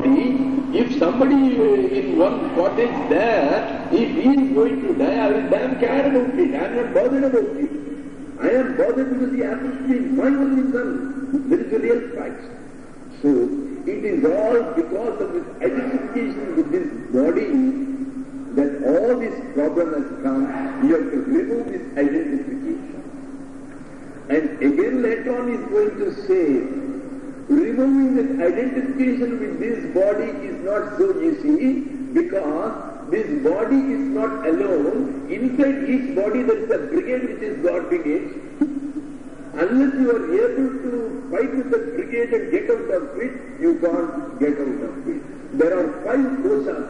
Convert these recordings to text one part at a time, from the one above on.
body, if somebody in one cottage there, if he is going to die, I will damn care about it. I am not bothered about it. I am bothered because he happens to be my only son. There is a real fact. So, it is all because of this identification with this body that all this problem has come. You have to remove this identification. And again later on he is going to say, removing this identification with this body is not so easy because this body is not alone. Inside each body there is a brigade which is guarding it. Unless you are able to fight with the brigade and get out of it, you can't get out of it. There are 5 koshas.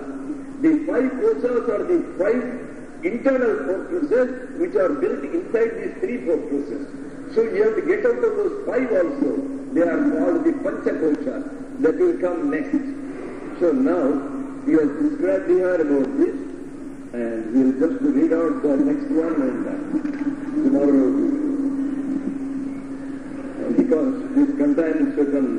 The 5 koshas are the 5 internal fortresses which are built inside these 3 fortresses. So you have to get out of those 5 also. They are called the Panchakosha. That will come next. So now, you have described here about this, and we will just read out the next one and tomorrow. Because this contains certain,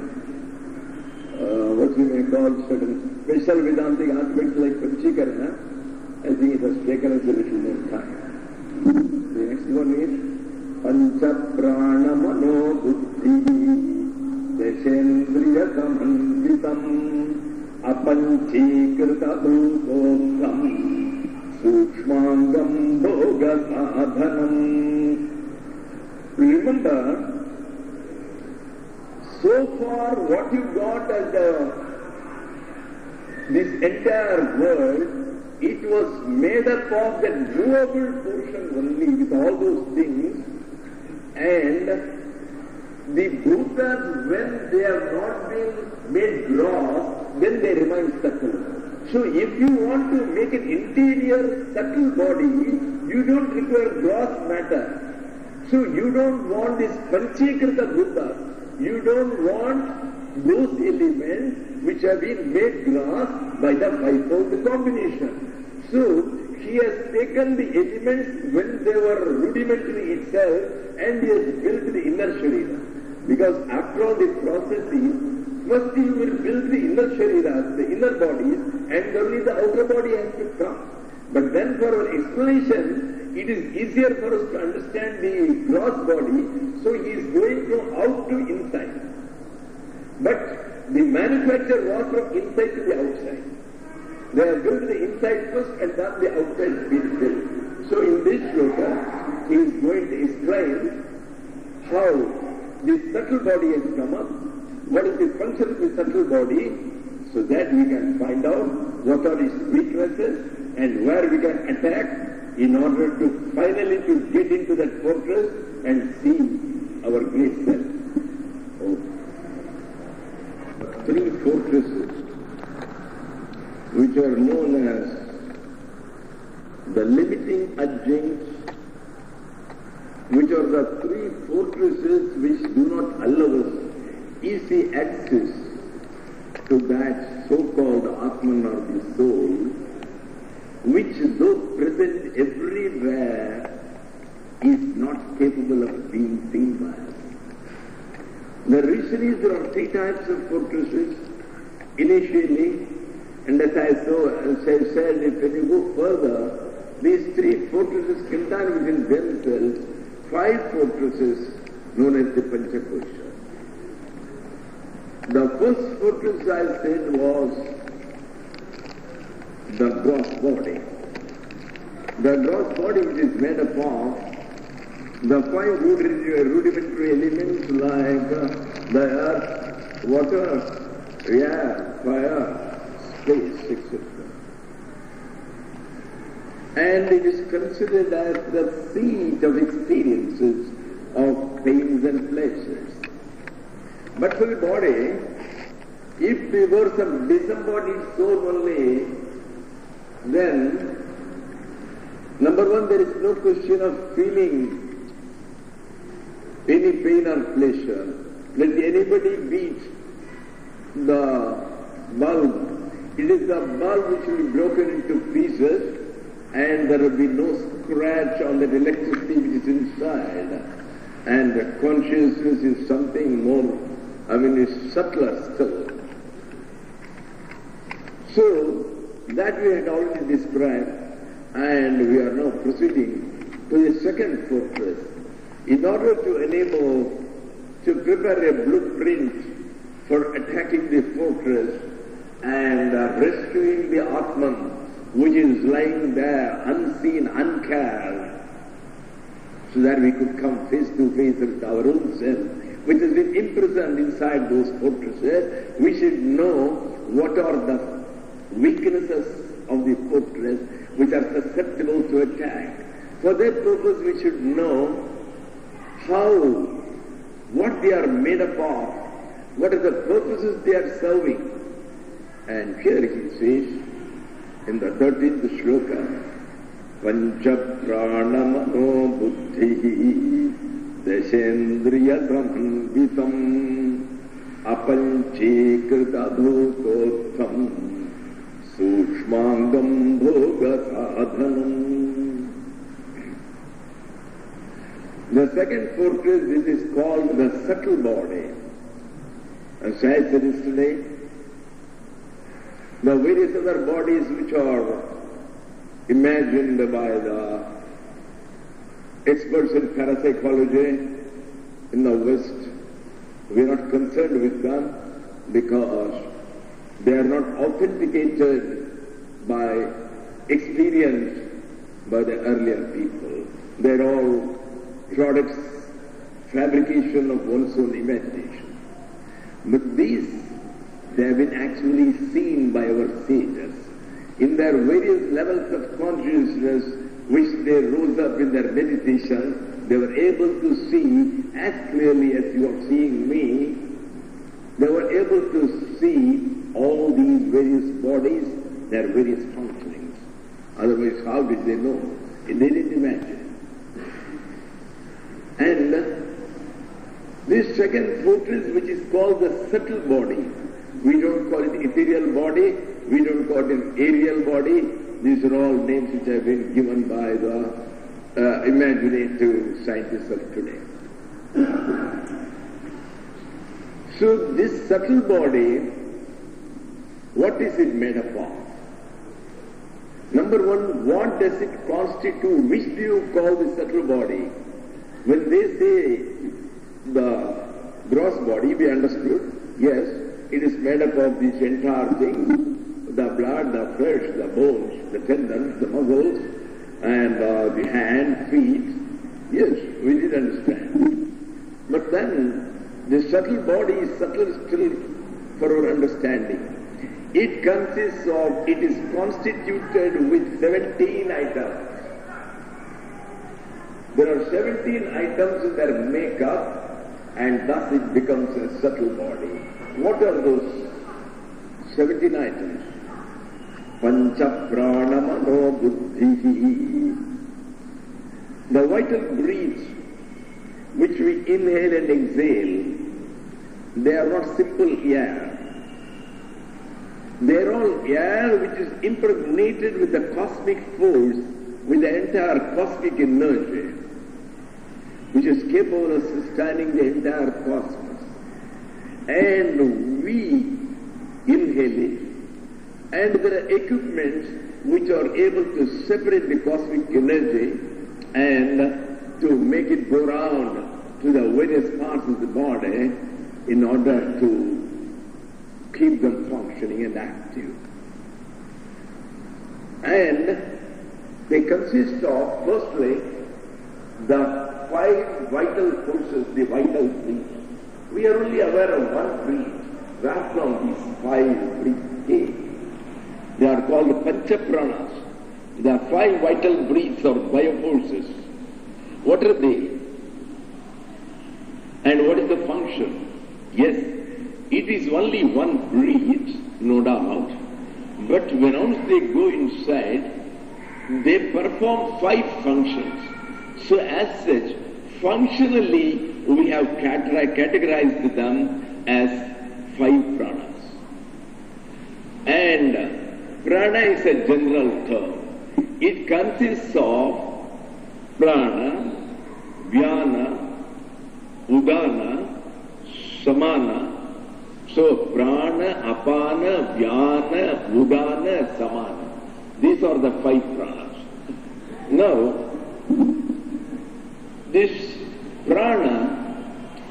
what we may call certain special Vedantic aspects like Panchikarana, I think it has taken us a little more time. The next one is Pancha Prana Mano Buddhi Deshendriya Samanvitam Apanchikrita Bhutokam Sukshmangam Bhoga Sadhanam. Remember, so far what you got as this entire world, it was made up of that movable portion only with all those things. And the Bhutas, when they have not been made gross, then they remain subtle. So if you want to make an interior subtle body, you don't require gross matter. So you don't want this Panchikrita Bhutas. You don't want those elements which have been made gross by the fivefold combination. So he has taken the elements when they were rudimentary itself and he has built the inner sharira. Because after all the processes, first you will build the inner shariras, the inner bodies, and only the outer body has to come. But then for our explanation, it is easier for us to understand the gross body, so he is going from out to inside. But the manufacture was from inside to the outside. They have built the inside first and then the outside is built. So in this shloka, he is going to explain how the subtle body has come up, what is the function of the subtle body, so that we can find out what are its weaknesses and where we can attack in order to finally to get into that fortress and see our great self. Oh. 3 fortresses which are known as the limiting adjuncts, which are the 3 fortresses which do not allow us easy access to that so-called Atman or the soul, which though present everywhere is not capable of being seen by us. The Rishis, there are 3 types of fortresses initially, and as I said, if when you go further, these 3 fortresses contain within themselves 5 fortresses known as the Panchakosha. The first fortress I said was the gross body. The gross body which is made up of the 5 rudimentary elements like the earth, water, air, fire, space, etc. And it is considered as the seat of experiences of pains and pleasures. But for the body, if we were some disembodied soul only, then, number one, there is no question of feeling any pain or pleasure. Let anybody beat the bulb. It is the bulb which will be broken into pieces and there will be no scratch on the electricity which is inside. And the consciousness is something more, is subtler still. So, that we had already described, and we are now proceeding to the second fortress. In order to enable, to prepare a blueprint for attacking the fortress and rescuing the Atma, which is lying there unseen, uncared, so that we could come face to face with our own self, which has been imprisoned inside those fortresses. We should know what are the weaknesses of the fortress which are susceptible to attack. For that purpose we should know what they are made up of, what are the purposes they are serving. And here he says in the 13th shloka, Pancha prana mano buddhi deshendriya samvitam apanchikrita bhutotham sushmangam bhoga sadhanam. The second fortress, this is called the subtle body. As I said yesterday, the various other bodies which are imagined by the experts in parapsychology in the West, we are not concerned with them because they are not authenticated by experience by the earlier people. They are all products, fabrication of one's own imagination. But these, they have been actually seen by our sages. In their various levels of consciousness which they rose up in their meditation, they were able to see as clearly as you are seeing me. They were able to see all these various bodies, their various functionings. Otherwise, how did they know? They didn't imagine. And this second fortress, which is called the subtle body, we don't call it ethereal body, we don't call it an aerial body. These are all names which have been given by the imaginative scientists of today. So this subtle body, what is it made up of? Number one, what does it constitute? Which do you call the subtle body? When they say the gross body, we understood, yes, it is made up of these entire things, the blood, the flesh, the bones, the tendons, the muscles, and the hand, feet. Yes, we did understand. But then, the subtle body is subtle still for our understanding. It consists of, it is constituted with 17 items. There are 17 items in their makeup, and thus it becomes a subtle body. What are those 17 items? Pancha prana mano buddhi. The vital breaths which we inhale and exhale, they are not simple air. They are all air which is impregnated with the cosmic force, with the entire cosmic energy, which is capable of sustaining the entire cosmos. And we inhale it, and there are equipments which are able to separate the cosmic energy and to make it go round to the various parts of the body in order to keep them functioning and active. And they consist of, firstly, the 5 vital forces, the vital breath. We are only aware of one breath. Where from these 5 breaths came? They are called panchapranas. The 5 vital breaths or bioforces. What are they? And what is the function? Yes, it is only one breath, no doubt. But when once they go inside, they perform 5 functions. So as such, functionally we have categorized them as 5 pranas. And prana is a general term. It consists of prana, vyana, udana, samana, So, prana, apana, vyana, udana, samana. These are the 5 pranas. Now, this prana,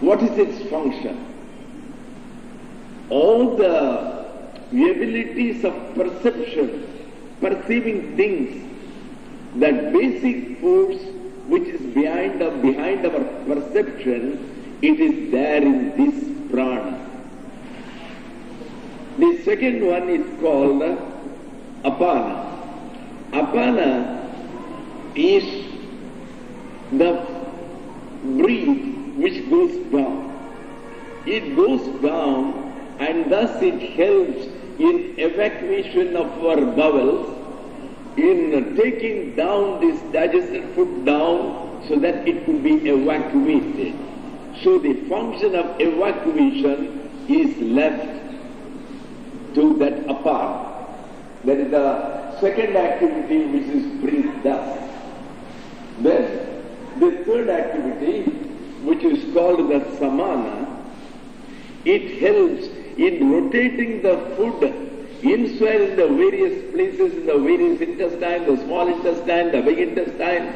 what is its function? All the abilities of perception, perceiving things, that basic force which is behind our perception, it is there in this prana. The second one is called apana. Apana is the breath which goes down. It goes down and thus it helps in evacuation of our bowels, in taking down this digested food down so that it could be evacuated. So the function of evacuation is left to that apana. That is the second activity which is breathe does. Then the third activity, which is called the samana, it helps in rotating the food inside the various places, in the various intestine, the small intestine, the big intestine,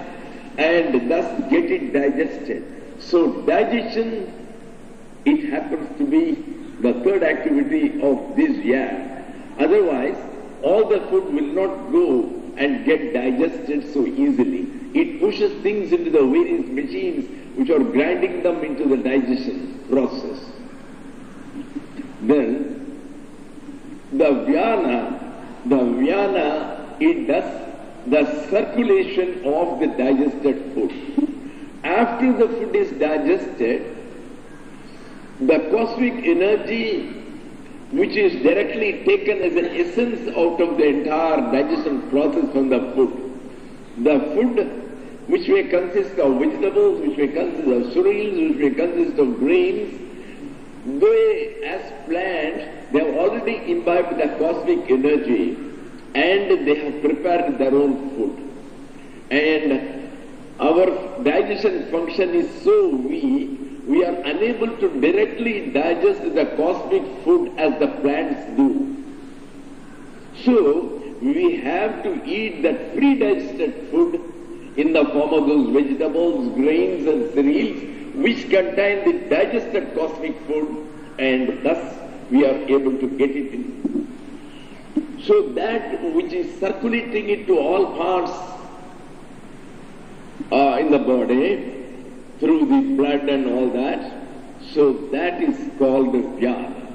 and thus get it digested. So digestion, it happens to be the third activity of this yam. Otherwise, all the food will not go and get digested so easily. It pushes things into the various machines which are grinding them into the digestion process. Then, the vyana, it does the circulation of the digested food. After the food is digested, the cosmic energy which is directly taken as an essence out of the entire digestion process from the food which may consist of vegetables, which may consist of cereals, which may consist of grains, they, as plants, they have already imbibed the cosmic energy and they have prepared their own food. And our digestion function is so weak, we are unable to directly digest the cosmic food as the plants do. So, we have to eat that pre-digested food in the form of those vegetables, grains and cereals, which contain the digested cosmic food, and thus we are able to get it in. So that which is circulating into all parts in the body, through the blood and all that, so that is called vyana.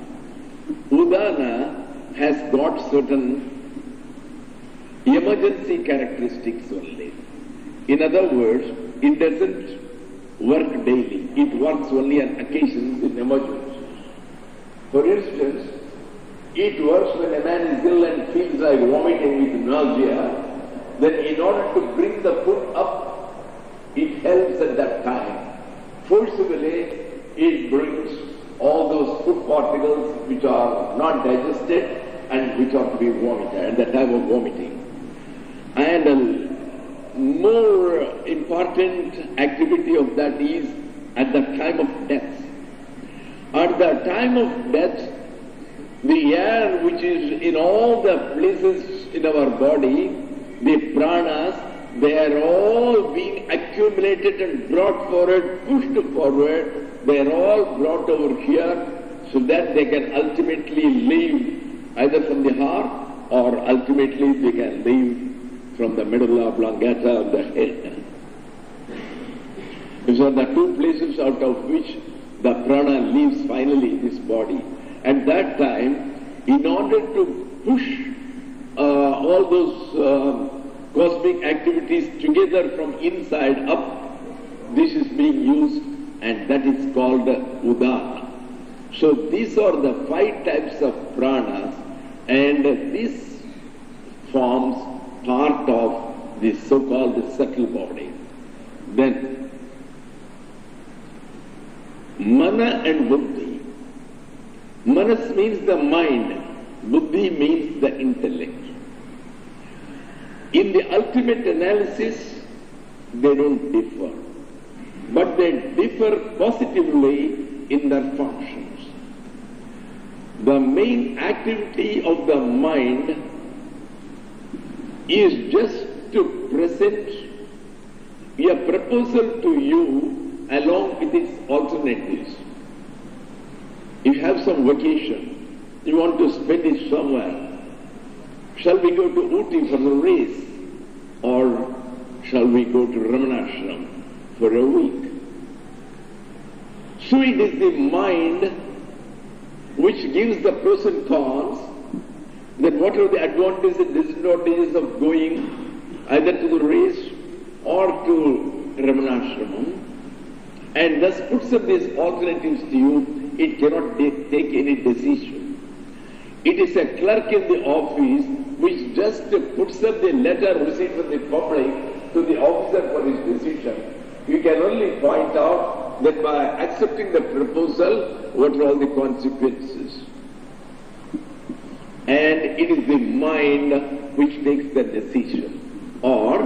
Udana has got certain emergency characteristics only. In other words, it doesn't work daily. It works only on occasions in emergencies. For instance, it works when a man is ill and feels like vomiting with nausea. Then in order to bring the food up, it helps at that time. Forcibly, it brings all those food particles which are not digested and which are to be vomited at the time of vomiting. And a more important activity of that is at the time of death. At the time of death, the air which is in all the places in our body, the pranas, they are all being accumulated and brought forward, pushed forward. They are all brought over here so that they can ultimately leave either from the heart or ultimately they can leave from the medulla oblongata of the head. These are the two places out of which the prana leaves finally this body. At that time, in order to push all those cosmic activities together from inside up, this is being used, and that is called udana. So these are the 5 types of pranas, and this forms part of the so-called subtle body. Then, mana and buddhi. Manas means the mind, buddhi means the intellect. In the ultimate analysis, they don't differ, but they differ positively in their functions. the main activity of the mind is just to present a proposal to you along with its alternatives. You have some vacation, you want to spend it somewhere. Shall we go to Ooty for the race, or shall we go to Ramanashram for a week? So it is the mind which gives the pros and cons, that what are the advantages and disadvantages of going either to the race or to Ramanashram, and thus puts up these alternatives to you. It cannot take any decision. It is a clerk in the office which just puts up the letter received from the public to the officer for his decision. You can only point out that by accepting the proposal, what are all the consequences. And it is the mind which takes the decision. Or,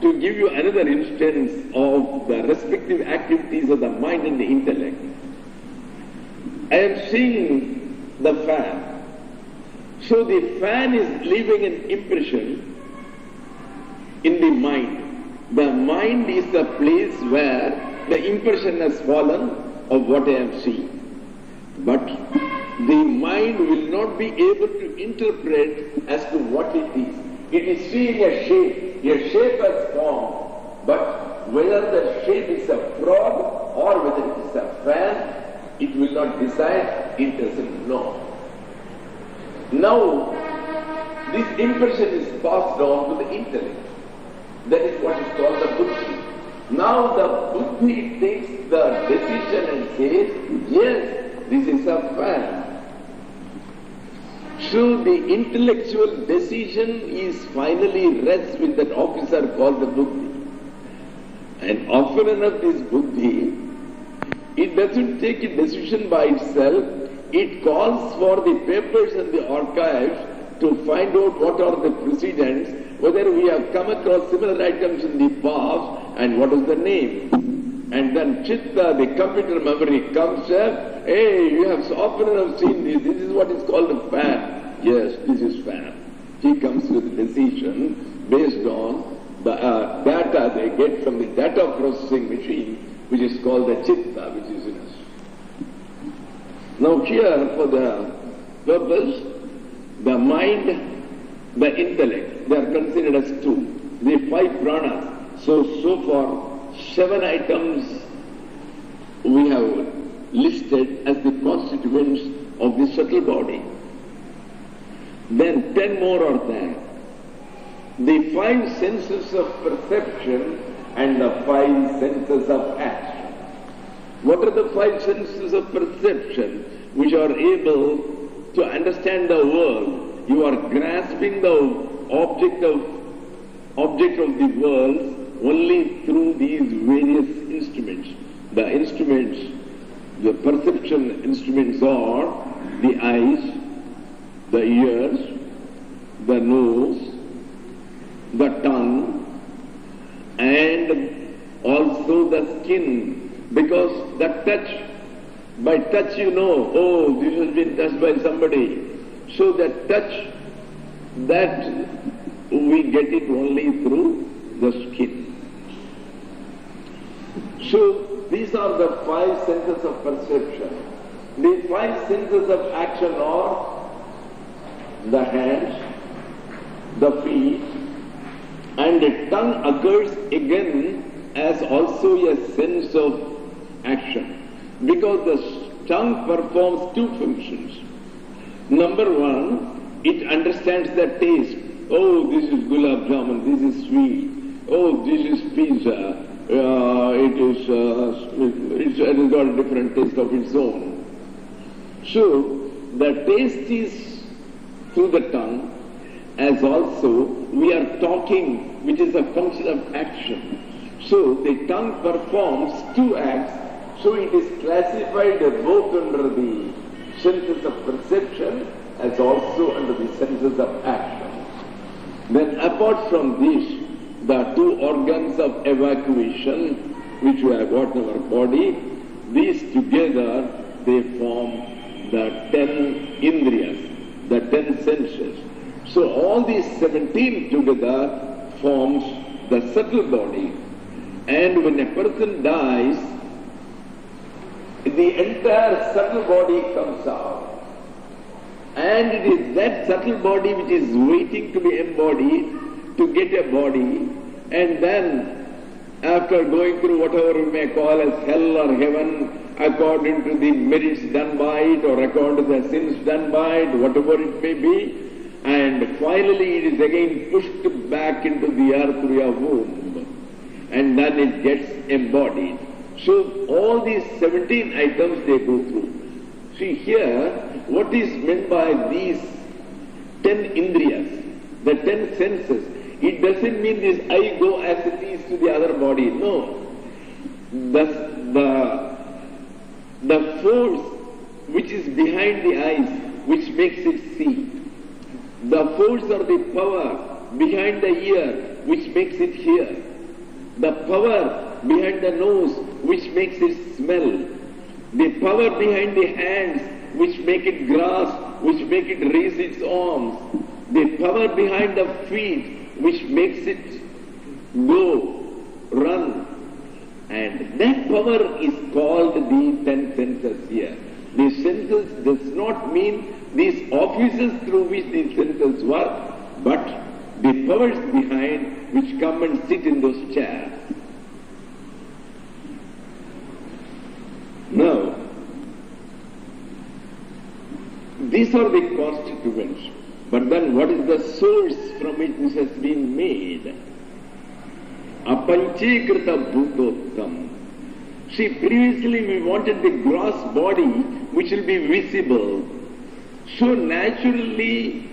to give you another instance of the respective activities of the mind and the intellect, I am seeing the fan. So the fan is leaving an impression in the mind. The mind is the place where the impression has fallen of what I am seeing. But the mind will not be able to interpret as to what it is. It is seeing a shape has formed, but whether the shape is a frog or whether it is a fan, it will not decide, it doesn't know. Now, this impression is passed on to the intellect. That is what is called the buddhi. Now the buddhi takes the decision and says, yes, this is a fan. So the intellectual decision is finally rests with that officer called the buddhi. And often enough this buddhi, it doesn't take a decision by itself. It calls for the papers and the archives to find out what are the precedents, whether we have come across similar items in the past and what is the name. And then chitta, the computer memory, comes up, hey, you have so often enough seen this is what is called a fan. Yes, this is fan. He comes with a decision based on the data they get from the data processing machine, which is called the chitta, which is in us. Now here, for the purpose, the mind, the intellect, they are considered as two. The five pranas. So far, 7 items we have listed as the constituents of the subtle body. Then 10 more are there. The 5 senses of perception and the 5 senses of action. What are the 5 senses of perception which are able to understand the world? You are grasping the object of the world only through these various instruments. The instruments, the perception instruments are the eyes, the ears, the nose, the tongue, and also the skin. Because the touch, by touch you know, oh, this has been touched by somebody. So that touch, that we get it only through the skin. So these are the 5 senses of perception. The 5 senses of action are the hands, the feet, and the tongue occurs again as also a sense of action. Because the tongue performs 2 functions. Number 1, it understands the taste. Oh, this is gulab jamun, this is sweet. Oh, this is pizza. It has got a different taste of its own. So, the taste is through the tongue, as also we are talking, which is a function of action. So, the tongue performs 2 acts, so it is classified both under the senses of perception as also under the senses of action. Then apart from this, the 2 organs of evacuation which we have got in our body, these together they form the 10 indriyas, the 10 senses. So all these 17 together forms the subtle body. And when a person dies, the entire subtle body comes out. And it is that subtle body which is waiting to be embodied to get a body, and then after going through whatever we may call as hell or heaven, according to the merits done by it or according to the sins done by it, whatever it may be, and finally it is again pushed back into the earthly womb, and then it gets embodied. So all these 17 items they go through. See here, what is meant by these 10 indriyas, the 10 senses? It doesn't mean this eye go as it is to the other body. No. The force which is behind the eyes, which makes it see. The force or the power behind the ear, which makes it hear. The power behind the nose, which makes it smell. The power behind the hands, which make it grasp, which make it raise its arms. The power behind the feet, which makes it go, run. And that power is called the 10 senses here. The senses does not mean these offices through which these senses work, but the powers behind which come and sit in those chairs. Now, these are the constituents. But then what is the source from which this has been made? Apanchikrita bhutottam. See, previously we wanted the gross body which will be visible. So naturally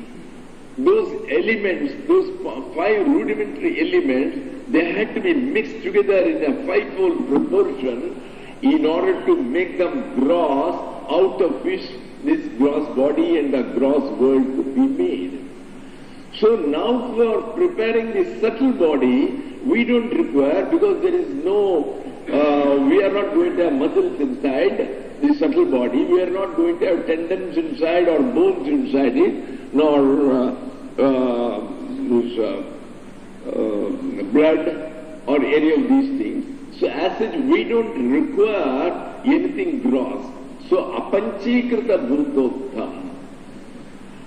those elements, those 5 rudimentary elements, they had to be mixed together in a 5-fold proportion in order to make them gross, out of which this gross body and the gross world could be made. So now for preparing this subtle body, we don't require, because there is no, we are not going to have muscles inside the subtle body, we are not going to have tendons inside or bones inside it, nor blood or any of these things. So as such, we don't require anything gross. So, apanchikrita bhutottam.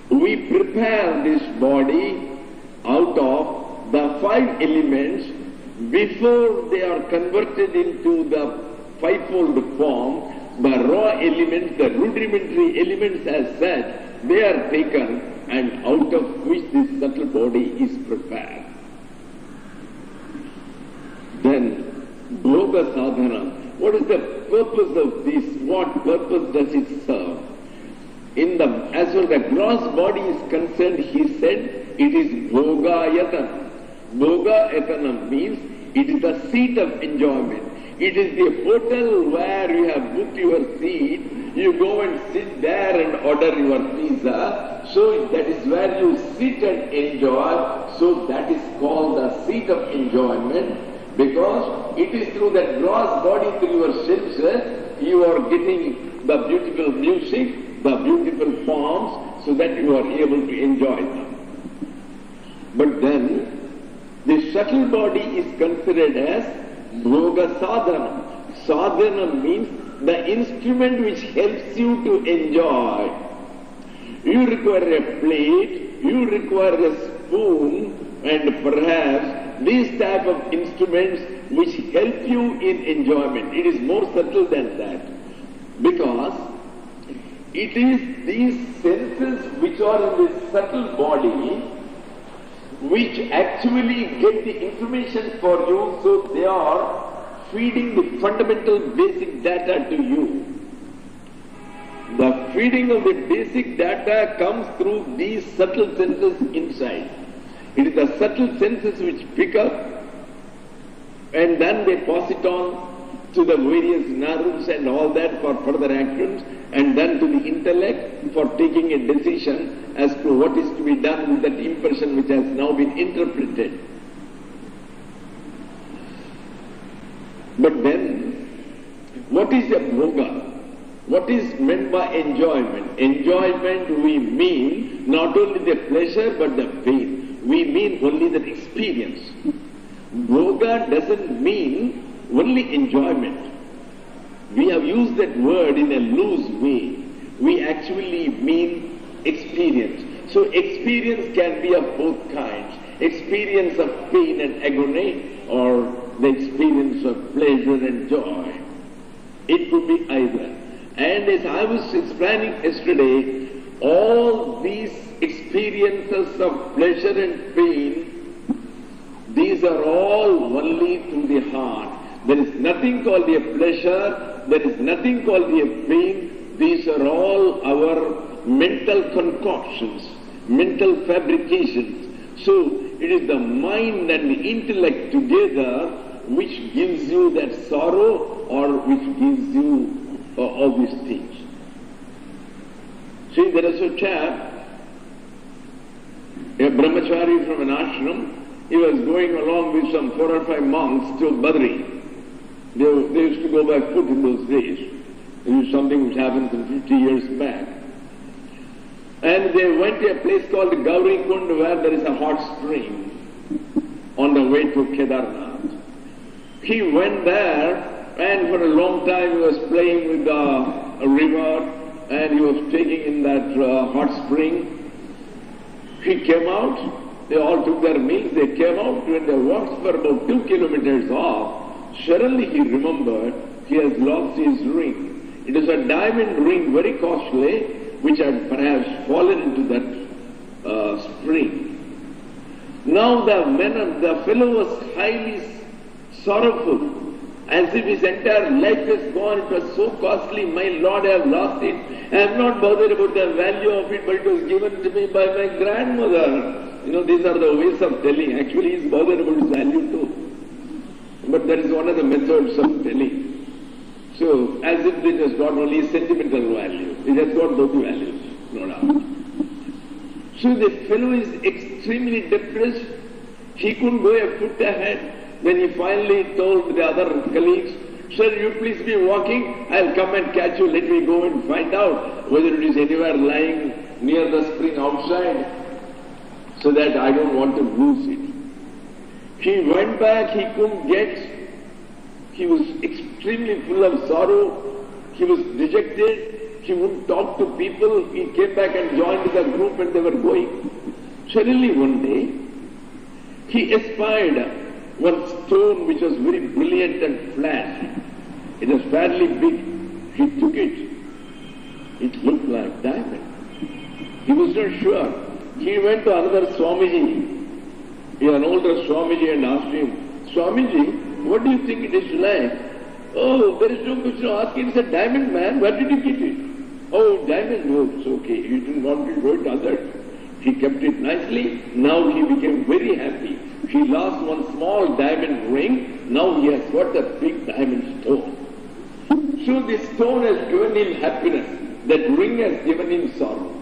We prepare this body out of the 5 elements before they are converted into the 5-fold form. The raw elements, the rudimentary elements as such, they are taken, and out of which this subtle body is prepared. Then, Bodha sadhana. What is the purpose of this? What purpose does it serve? As far as the gross body is concerned, he said, it is bhogayatanam. Bhogayatanam means it is the seat of enjoyment. It is the hotel where you have booked your seat. You go and sit there and order your pizza. So that is where you sit and enjoy. So that is called the seat of enjoyment. Because it is through that gross body, through your senses, you are getting the beautiful music, the beautiful forms, so that you are able to enjoy them. But then, the subtle body is considered as bhoga sadhana. Sadhana means the instrument which helps you to enjoy. You require a plate, you require a spoon, and perhaps these type of instruments which help you in enjoyment. It is more subtle than that. Because it is these senses which are in this subtle body which actually get the information for you, so they are feeding the fundamental basic data to you. The feeding of the basic data comes through these subtle senses inside. It is the subtle senses which pick up, and then they pass it on to the various nerves and all that for further actions, and then to the intellect for taking a decision as to what is to be done with that impression which has now been interpreted. But then, what is a bhoga? What is meant by enjoyment? Enjoyment, we mean not only the pleasure but the pain. We mean only the experience. Bhoga doesn't mean only enjoyment. We have used that word in a loose way. We actually mean experience. So experience can be of both kinds. Experience of pain and agony, or the experience of pleasure and joy. It could be either. And as I was explaining yesterday, all these experiences of pleasure and pain, these are all only through the heart. There is nothing called a pleasure, there is nothing called a pain. These are all our mental concoctions, mental fabrications. So it is the mind and the intellect together which gives you that sorrow or which gives you all these things. See, there is a chap, a Brahmachari from an ashram. He was going along with some 4 or 5 monks to Badri. They used to go by foot in those days. It was something which happened some 50 years back. And they went to a place called Gauri Kund, where there is a hot spring on the way to Kedarnath. He went there, and for a long time he was playing with the river, and he was taking in that hot spring. He came out, they all took their meals, they came out, when they walked for about 2 kilometers off, suddenly he remembered he has lost his ring. It is a diamond ring, very costly, which had perhaps fallen into that spring. Now the fellow was highly sorrowful, as if his entire life is gone. It was so costly, my Lord, I have lost it. I am not bothered about the value of it, but it was given to me by my grandmother. You know, these are the ways of telling. Actually, he is bothered about its value too. But that is one of the methods of telling. So, as if it has got only sentimental value. It has got both values, no doubt. So the fellow is extremely depressed. He couldn't go a foot ahead. Then he finally told the other colleagues, "Sir, you please be walking. I'll come and catch you. Let me go and find out whether it is anywhere lying near the spring outside, so that I don't want to lose it." He went back. He couldn't get. He was extremely full of sorrow. He was dejected. He wouldn't talk to people. He came back and joined the group, and they were going. Suddenly one day, he espied one stone which was very brilliant and flat. It was fairly big. He took it. It looked like diamond. He was not sure. He went to another Swamiji, an older Swamiji, and asked him, "Swamiji, what do you think it is like?" "Oh, there is no question to ask. It's a diamond, man. Where did you get it?" "Oh, diamond. Oh, it's okay. He didn't want to go to others." He kept it nicely. Now he became very happy. He lost one small diamond ring. Now he has got a big diamond stone. So this stone has given him happiness. That ring has given him sorrow.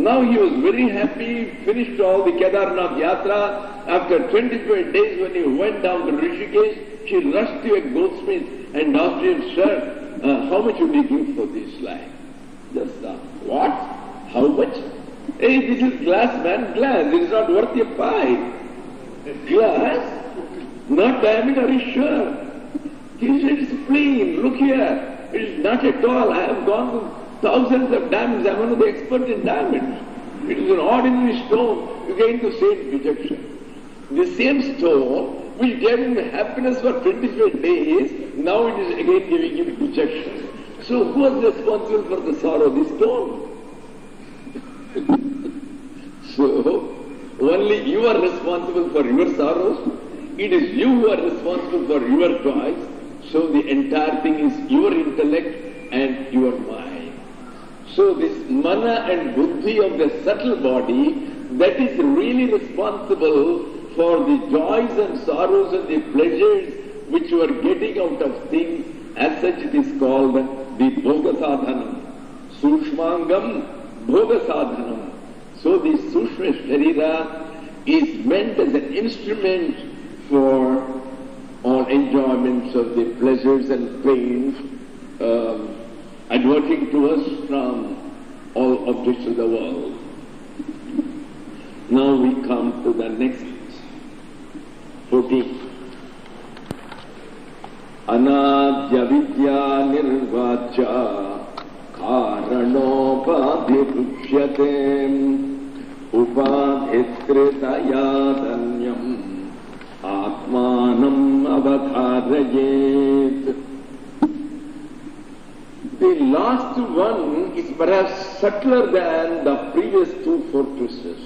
Now he was very happy, finished all the Kedarnath Yatra. After 25 days when he went down to Rishikesh, he rushed to a goldsmith and asked him, "Sir, how much would you give for this line?" Just "What? How much?" "Hey, this is glass, man, glass. It is not worth a pie." "Glass? Not diamond, are you sure?" He said, "It's plain. Look here. It is not at all. I have gone to thousands of diamonds. I am one of the experts in diamonds. It is an ordinary stone." You get into the same dejection. The same stone which gave him happiness for 25 days, now it is again giving him dejection. So who was responsible for the sorrow? The stone. So only you are responsible for your sorrows. It is you who are responsible for your joys. So the entire thing is your intellect and your mind. So this mana and buddhi of the subtle body, that is really responsible for the joys and sorrows and the pleasures which you are getting out of things. As such it is called the bhoga sadhanam. Sushmangam bhoga sadhanam. So the Sushma Sharira is meant as an instrument for all enjoyments of the pleasures and pains adverting to us from all objects of the world. Now we come to the next 14. Anadya vidya nirvacha karanopabhirupsyate upadhitritayadanyam atmanam avadharayet. The last one is perhaps subtler than the previous two fortresses.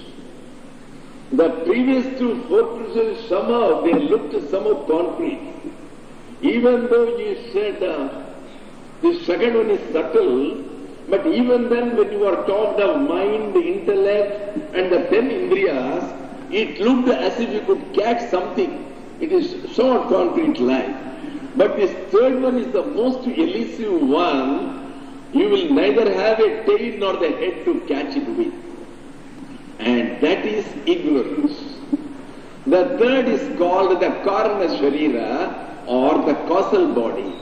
The previous two fortresses somehow, they looked somewhat concrete. Even though you said the second one is subtle, but even then when you are talked of mind, intellect and the 10 indriyas, it looked as if you could catch something. It is somewhat concrete like. But this third one is the most elusive one. You will neither have a tail nor the head to catch it with. And that is ignorance. The third is called the karana sharira or the causal body.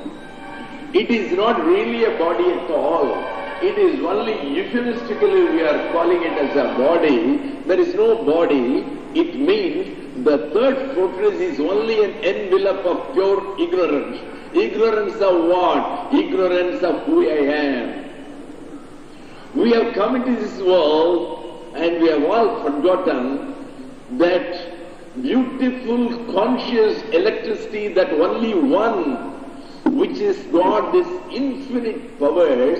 It is not really a body at all. It is only euphemistically we are calling it as a body. There is no body. It means the third fortress is only an envelope of pure ignorance. Ignorance of what? Ignorance of who I am. We have come into this world and we have all forgotten that beautiful conscious electricity that only one, which is got this infinite powers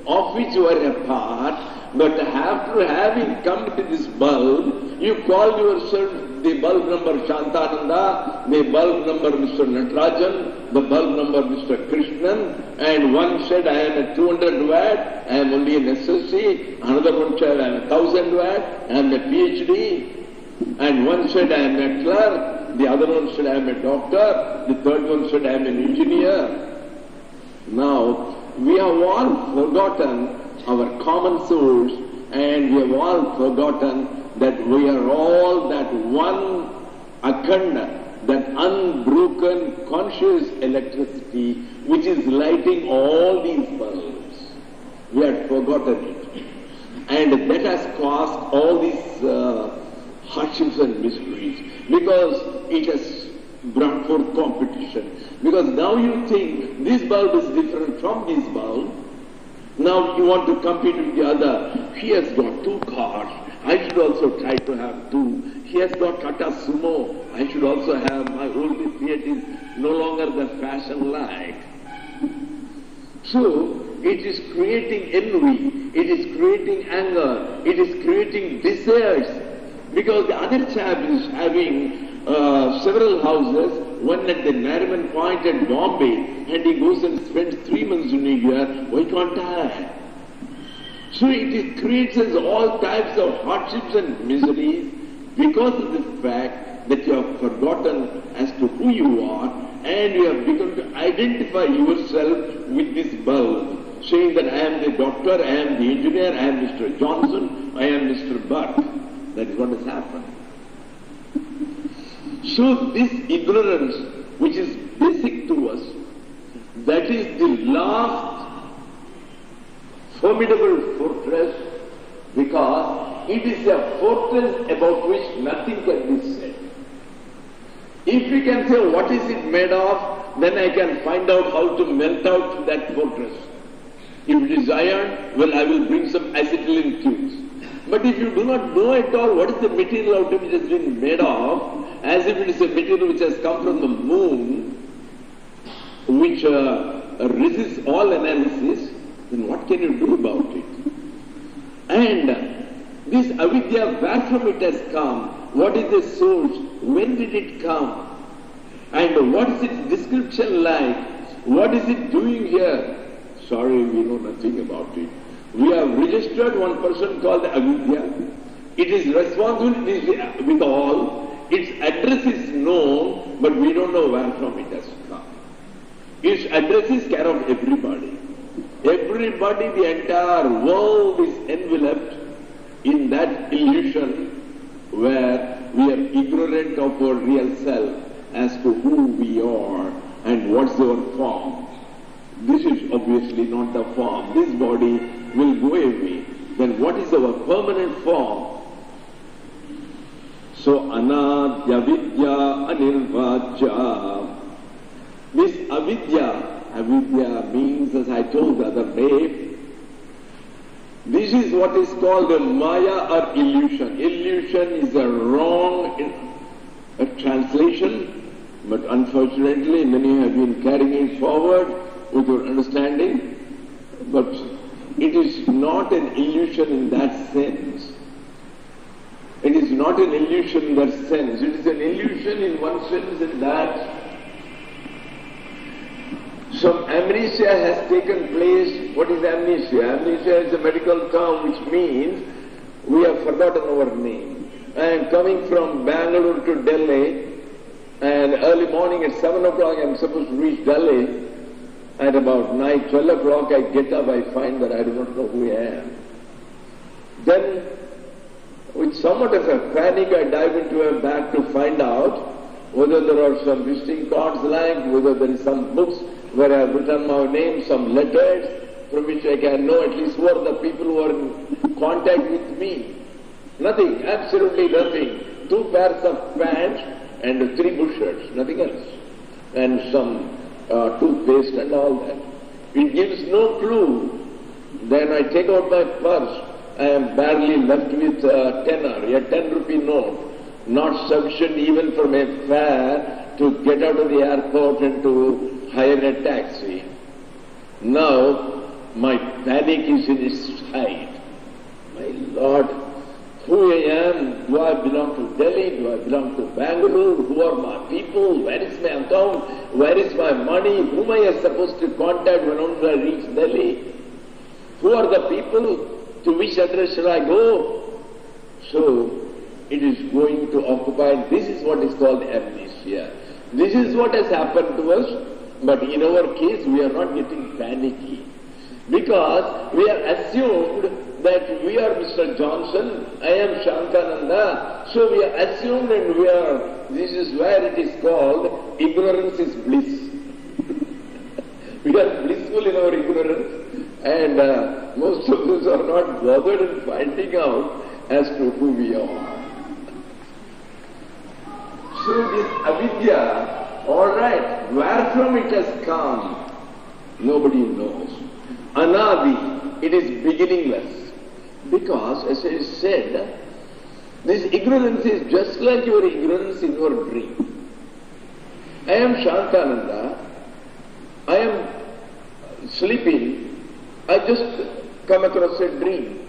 of which you are a part, but after having come to this bulb, you call yourself the bulb number Shantananda, the bulb number Mr. Natarajan, the bulb number Mr. Krishnan, and one said I am a 200 watt, I am only an SSC, another one said I am a 1000 watt, I am a PhD, and one said I am a clerk, the other one said I am a doctor, the third one said I am an engineer. Now, we have all forgotten our common source, and we have all forgotten that we are all that one akhanda, that unbroken conscious electricity which is lighting all these bulbs. We have forgotten it. And that has caused all these hardships and miseries, because it has brought forth competition. Because now you think this bulb is different from this bulb. Now you want to compete with the other. He has got 2 cars. I should also try to have 2. He has got Tata Sumo. I should also have. My old Fiat is no longer the fashion like. So it is creating envy. It is creating anger. It is creating desires. Because the other chap is having several houses, one at the Nariman Point at Bombay, and he goes and spends 3 months in a year. Why can't I? So it creates us all types of hardships and miseries because of the fact that you have forgotten as to who you are, and you have begun to identify yourself with this bulb, saying that I am the doctor, I am the engineer, I am Mr. Johnson, I am Mr. Burke. That is what has happened. So this ignorance, which is basic to us, that is the last formidable fortress, because it is a fortress about which nothing can be said. If we can say what is it made of, then I can find out how to melt out that fortress. If it is iron, well, I will bring some acetylene tubes. But if you do not know at all what is the material out of which it has been made of, as if it is a material which has come from the moon, which resists all analysis, then what can you do about it? And this avidya, where from it has come? What is the source? When did it come? And what is its description like? What is it doing here? Sorry, we know nothing about it. We have registered one person called avidya. It is responsible with all. Its address is known, but we don't know where from it has come. Its address is care of everybody. Everybody, the entire world is enveloped in that illusion where we are ignorant of our real self as to who we are and what's our form. this is obviously not the form. This body will go away. Then what is our permanent form? So, anadya vidya anirvajya. This avidya means, as I told the other day, this is what is called a maya or illusion. Illusion is a wrong translation, but unfortunately many have been carrying it forward without understanding. But it is not an illusion in that sense. It is not an illusion in that sense. It is an illusion in one sense in that some amnesia has taken place. What is amnesia? Amnesia is a medical term which means we have forgotten our name. I am coming from Bangalore to Delhi, and early morning at 7 o'clock I am supposed to reach Delhi. At about 12 o'clock I get up, I find that I do not know who I am. Then, with somewhat of a panic, I dive into a bag to find out whether there are some visiting cards lying, whether there is some books where I have written my name, some letters from which I can know at least who are the people who are in contact with me. Nothing, absolutely nothing. 2 pairs of pants and 3 bush shirts, nothing else. And some toothpaste and all that. It gives no clue. Then I take out my purse. I am barely left with a tenner, a 10 rupee note, not sufficient even for my fare to get out of the airport and to hire a taxi. Now my panic is in its height. My Lord, who I am? Do I belong to Delhi? Do I belong to Bangalore? Who are my people? Where is my account? Where is my money? Whom I am supposed to contact when I reach Delhi? Who are the people? To which address shall I go? So, it is going to occupy, this is what is called amnesia. This is what has happened to us, but in our case we are not getting panicky. Because we are assumed that we are Mr. Johnson, I am Shantananda, so we are assumed and we are, this is where it is called, ignorance is bliss. We are blissful in our ignorance. And most of us are not bothered in finding out as to who we are. So this avidya, all right, where from it has come, nobody knows. Anadi, it is beginningless. Because, as I said, this ignorance is just like your ignorance in your dream. I am Shantananda, I am sleeping, I just come across a dream.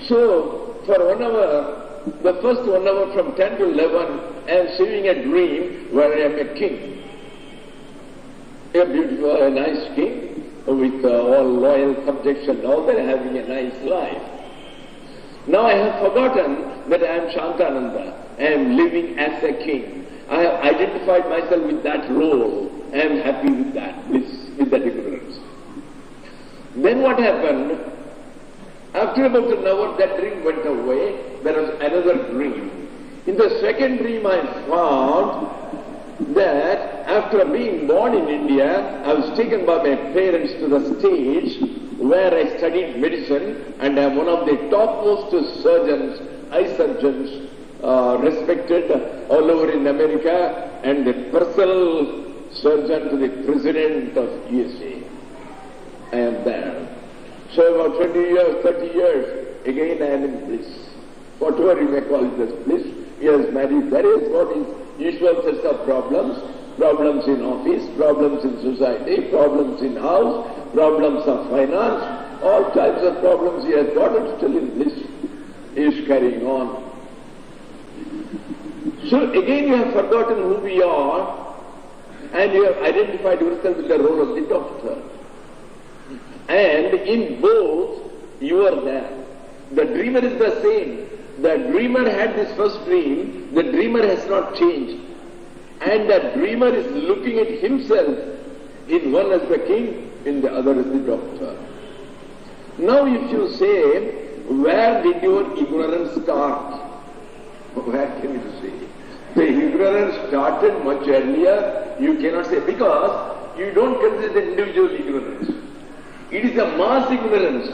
So, for 1 hour, the first 1 hour from 10 to 11, I am seeing a dream where I am a king. A beautiful, a nice king, with all loyal subjects and all that, having a nice life. Now I have forgotten that I am Shantananda. I am living as a king. I have identified myself with that role. I am happy with that, with that ignorance. Then what happened? After about an hour, that dream went away. There was another dream. In the second dream, I found that after being born in India, I was taken by my parents to the stage where I studied medicine, and I am one of the topmost surgeons, eye surgeons, respected all over in America, and the personal surgeon to the President of USA. I am there. So about 20 years, 30 years, again I am in bliss. Whatever you may call it as bliss, he has married various got his usual sets of problems. Problems in office, problems in society, problems in house, problems of finance, all types of problems he has got, and still in bliss. He is carrying on. So again you have forgotten who we are, and you have identified yourself with the role of the doctor. And in both, you are there. The dreamer is the same. The dreamer had this first dream, the dreamer has not changed. And the dreamer is looking at himself, in one as the king, in the other as the doctor. Now if you say, where did your ignorance start? Where can you say? The ignorance started much earlier, you cannot say, because you don't consider individual ignorance. It is a mass ignorance.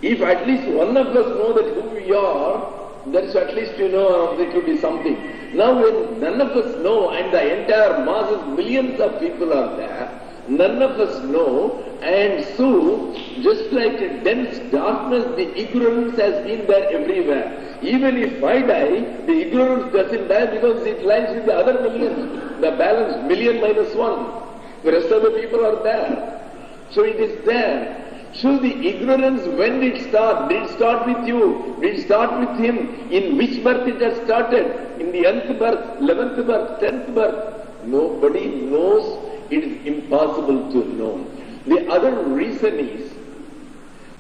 If at least one of us know that who we are, then at least you know there could be something. Now when none of us know and the entire masses, millions of people are there, none of us know, and so just like a dense darkness, the ignorance has been there everywhere. Even if I die, the ignorance doesn't die because it lies with the other millions, the balance, million minus one. The rest of the people are there. So it is there. So the ignorance, when did it start? Did it start with you? Did it start with him? In which birth it has started? In the 10th birth, 11th birth, 10th birth? Nobody knows. It is impossible to know. The other reason is,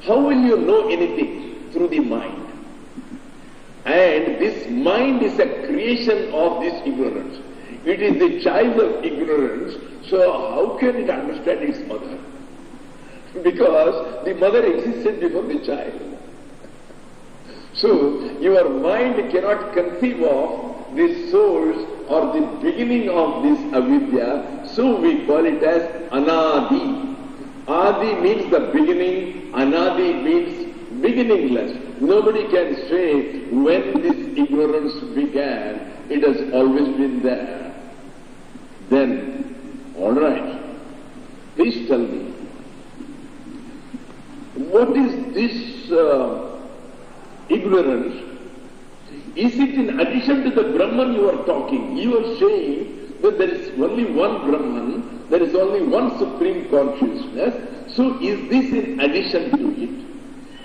how will you know anything? Through the mind. And this mind is a creation of this ignorance. It is the child of ignorance, so how can it understand its mother? Because the mother existed before the child. So your mind cannot conceive of the source or the beginning of this avidya, so we call it as anadi. Adi means the beginning, anadi means beginningless. Nobody can say when this ignorance began, it has always been there. Then, all right, please tell me, what is this ignorance? Is it in addition to the Brahman you are talking? You are saying that there is only one Brahman, there is only one Supreme Consciousness. So is this in addition to it?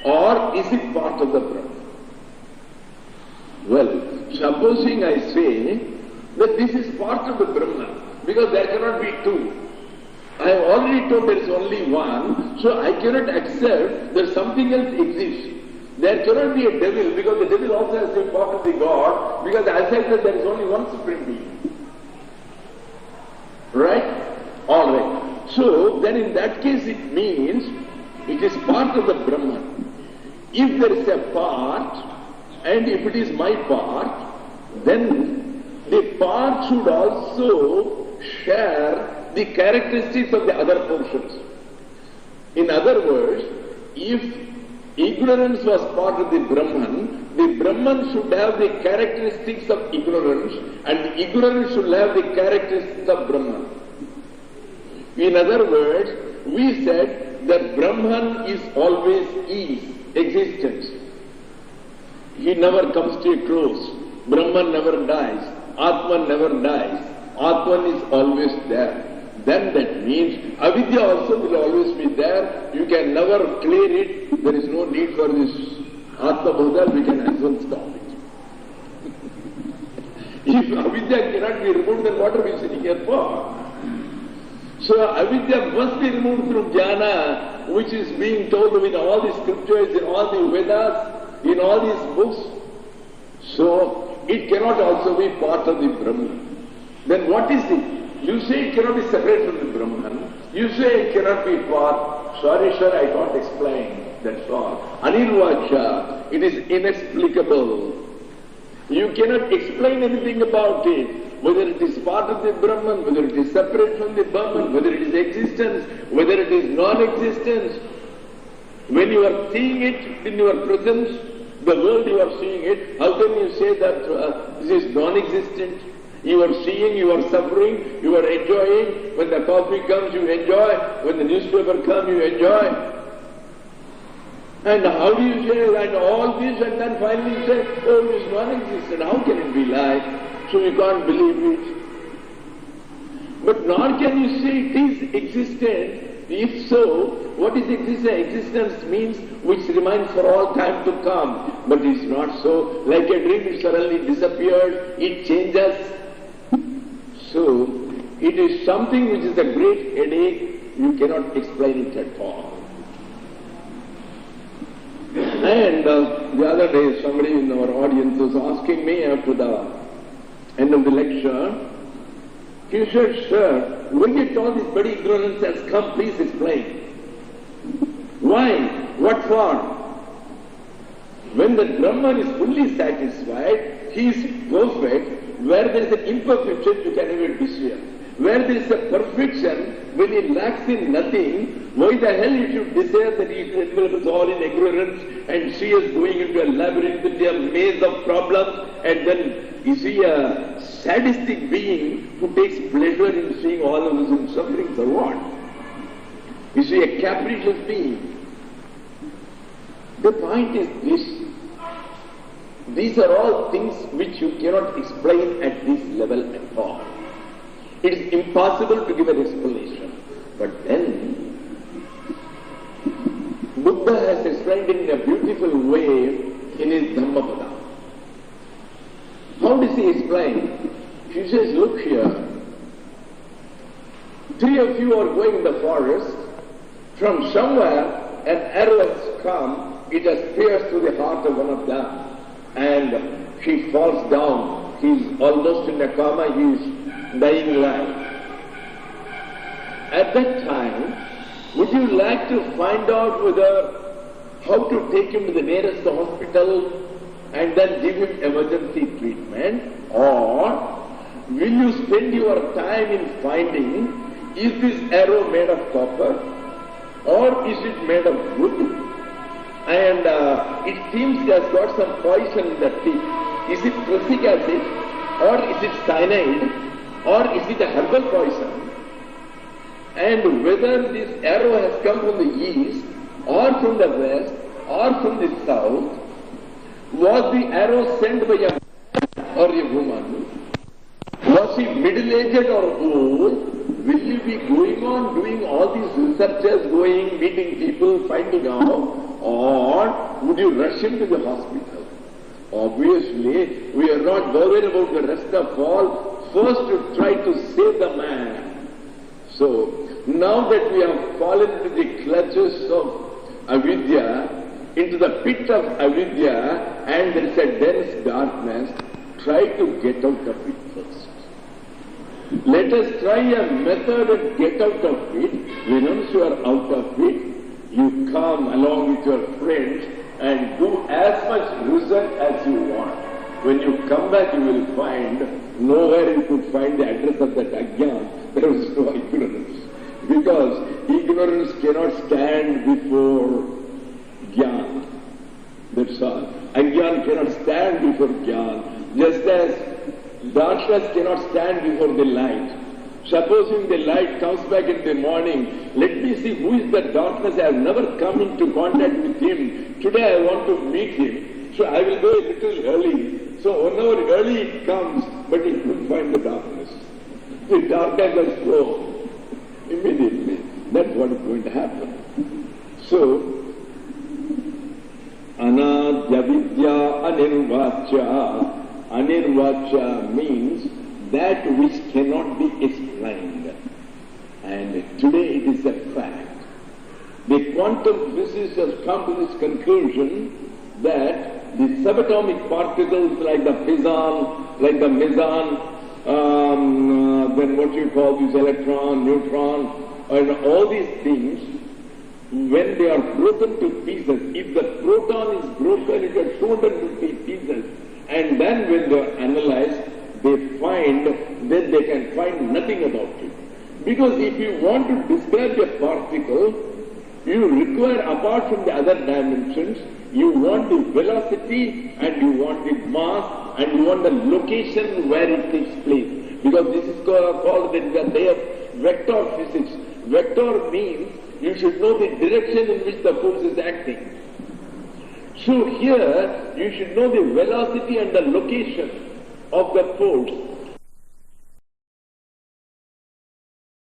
Or is it part of the Brahman? Well, supposing I say that this is part of the Brahman, because there cannot be two. I have already told there is only one, so I cannot accept that something else exists. There cannot be a devil, because the devil also has to be part of the God, because as I said there is only one Supreme Being. Right? Alright. So, then in that case it means it is part of the Brahman. If there is a part, and if it is my part, then the part should also share the characteristics of the other portions. In other words, if ignorance was part of the Brahman should have the characteristics of ignorance, and ignorance should have the characteristics of Brahman. In other words, we said that Brahman is always existence. He never comes to a close. Brahman never dies. Atma never dies. Atman is always there. Then that means avidya also will always be there. You can never clear it. There is no need for this Atma Bodha. We can as well stop it. If avidya cannot be removed, then what are we sitting here for? So avidya must be removed through jnana, which is being told in all the scriptures, in all the Vedas, in all these books. So it cannot also be part of the Brahman. Then what is it? You say it cannot be separate from the Brahman. You say it cannot be part. Sorry, sir, I can't explain. That's all. Anirvacha, it is inexplicable. You cannot explain anything about it. Whether it is part of the Brahman, whether it is separate from the Brahman, whether it is existence, whether it is non-existence. When you are seeing it in your presence, the world you are seeing it, how can you say that this is non-existent? You are seeing, you are suffering, you are enjoying. When the coffee comes, you enjoy. When the newspaper comes, you enjoy. And how do you say, and all this, and then finally you say, oh, it is non-existent. How can it be like? So you can't believe it. But nor can you say it is existent. If so, what is existence? Existence means which remains for all time to come. But it is not so. Like a dream, it suddenly disappeared, it changes. So, it is something which is a great headache, you cannot explain it at all. And the other day somebody in our audience was asking me after the end of the lecture, he said, sir, when you told this bloody ignorance has come, please explain. Why? What for? When the Brahman is fully satisfied, he is perfect. Where there is an imperfection, you can even disappear. where there is a perfection, when he lacks in nothing, why the hell you should desire that he envelops all in ignorance and see us going into a labyrinth, into a maze of problems, and then you see a sadistic being who takes pleasure in seeing all of us in sufferings or what? You see a capricious being. The point is this. These are all things which you cannot explain at this level at all. It is impossible to give an explanation. But then, Buddha has explained it in a beautiful way in his Dhammapada. How does he explain? He says, look here, 3 of you are going in the forest. From somewhere, an arrow has come. It has pierced through the heart of one of them. And she falls down. He is almost in a coma. He is dying life. At that time, would you like to find out how to take him to the nearest hospital and then give him emergency treatment? Or will you spend your time in finding, is this arrow made of copper or is it made of wood? And it seems it has got some poison in the tip. Is it prussic acid or is it cyanide or is it a herbal poison? And whether this arrow has come from the east or from the west or from the south, was the arrow sent by a man or a woman? Was he middle-aged or old? Will you be going on doing all these researches, going, meeting people, finding out? Or would you rush him to the hospital? Obviously, we are not worried about the rest of all. First to try to save the man. So, now that we have fallen into the clutches of avidya, into the pit of avidya, and there is a dense darkness, try to get out of it first. Let us try a method and get out of it. Once you are out of it, you come along with your friends and do as much research as you want. When you come back, you will find nowhere you could find the address of that ajnan. There was no ignorance. Because ignorance cannot stand before jnana. That's all. Ajnan cannot stand before jnana. Just as darkness cannot stand before the light. Supposing the light comes back in the morning, let me see who is the darkness. I have never come into contact with him. Today I want to meet him. So I will go a little early. So 1 hour early it comes, but he couldn't find the darkness. The darkness will flow immediately. That's what is going to happen. So, anadya vidya anirvacha. Anirvacha means that which cannot be explained. And today it is a fact. The quantum physicists have come to this conclusion that the subatomic particles like the pisan, like the meson, then what you call this electron, neutron, and all these things, when they are broken to pieces, if the proton is broken into 250 pieces, and then when they are analyzed, then they can find nothing about it. Because if you want to describe a particle, you require, apart from the other dimensions, you want the velocity and you want the mass and you want the location where it takes place. Because this is called the day of vector physics. Vector means you should know the direction in which the force is acting. So here, you should know the velocity and the location of the force